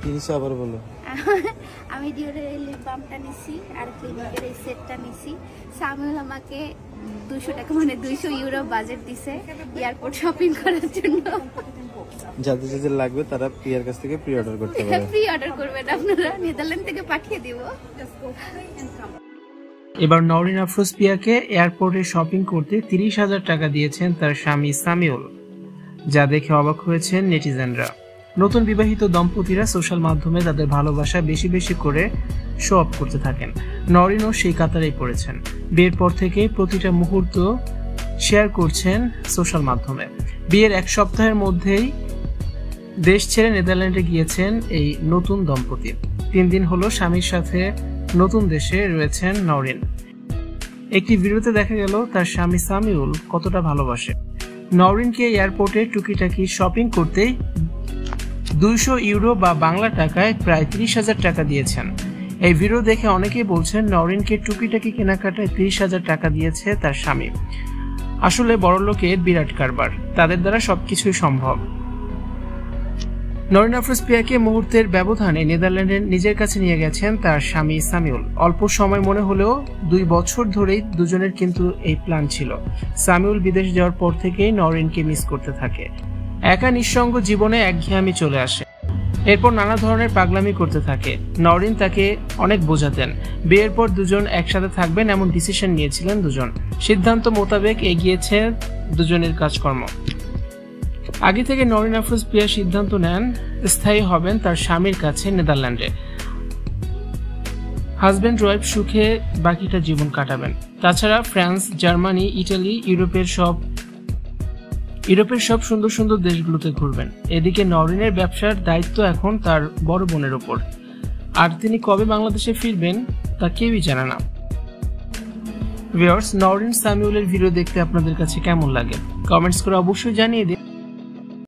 কিনছো আবার বলো। আমি ডিওরের এই লিপ বামটা নিছি আর ক্লিনিকের এই সেটটা নিছি। সামিউল আমাকে 200 টাকা মানে 200 ইউরো বাজেট দিছে এয়ারপোর্ট শপিং করার জন্য। যাদের যাদের লাগবে তারা প্রিয়ার কাছ থেকে প্রি অর্ডার করতে পারে। প্রি অর্ডার করবেন আপনারা, নেদারল্যান্ড থেকে পাঠিয়ে দিব। এবার নওরিন আফরোজ প্রিয়াকে এয়ারপোর্টে শপিং করতে 30,000 টাকা দিয়েছেন তার স্বামী সামিউল, যা দেখে অবাক হয়েছেন নেটিজেনরা। নতুন বিবাহিত দম্পতিরা সোশ্যাল মাধ্যমে তাদের ভালোবাসা বেশি বেশি করে শো অফ করতে থাকেন। নওরিনও সেই কাতারেই পড়েছেন। বিয়ের পর থেকেই প্রতিটা মুহূর্ত শেয়ার করছেন সোশ্যাল মাধ্যমে। বিয়ের 1 সপ্তাহের মধ্যেই দেশ ছেড়ে নেদারল্যান্ডে গিয়েছেন এই নতুন দম্পতি। 3 দিন হলো স্বামীর সাথে নতুন দেশে রয়েছেন নওরিন। একটি ভিডিওতে দেখা গেল তার স্বামী সামিউল কতটা ভালোবাসে। নওরিনকে এয়ারপোর্টে টুকিটাকি শপিং করতেই 200 ইউরো বা বাংলা টাকায় প্রায় 30,000 টাকা দিয়েছেন। এই ভিডিও দেখে অনেকেই বলছেন নওরিনকে টুকিটাকি কেনাকাটায় 30,000 টাকা দিয়েছে তার স্বামী। আসলে বড়লোকের বিরাট কারবার, তাদের দ্বারা সবকিছুই সম্ভব। নওরিন আফরোজ প্রিয়াকে মুহূর্তের ব্যবধানে নেদারল্যান্ডে নিজের কাছে নিয়ে গেছেন তার স্বামী সামিউল। অল্প সময় মনে হলেও 2 বছর ধরেই দুজনের কিন্তু এই প্ল্যান ছিল। সামিউল বিদেশ যাওয়ার পর থেকেই নওরিনকে মিস করতে থাকে। একা নিঃসঙ্গ জীবনে একঘেয়েমি চলে আসে। এরপর নানা ধরনের পাগলামি করতে থাকে। নওরিন তাকে অনেক বোঝাতেন। বিয়ের পর দুজন একসাথে থাকবেন এমন ডিসিশন নিয়েছিলেন দুজন। সিদ্ধান্ত মোতাবেক এগিয়েছে দুজনের কাজকর্ম। আগে থেকে নওরিন আফরোজ প্রিয়া সিদ্ধান্ত নেন স্থায়ী হবেন তার স্বামীর কাছে নেদারল্যান্ডে। হাজব্যান্ড ওয়াইফ সুখে বাকিটা জীবন কাটাবেন। তাছাড়া ফ্রান্স, জার্মানি, ইটালি, ইউরোপের সব সুন্দর সুন্দর দেশগুলোতে ঘুরবেন। এদিকে নওরিনের ব্যবসার দায়িত্ব এখন তার বড় বোনের ওপর। আর তিনি কবে বাংলাদেশে ফিরবেন তা কেউই জানে না। ভিউয়ার্স, নওরিন সামিউলের ভিডিও দেখতে আপনাদের কাছে কেমন লাগে কমেন্টস করে অবশ্যই জানিয়ে দিন।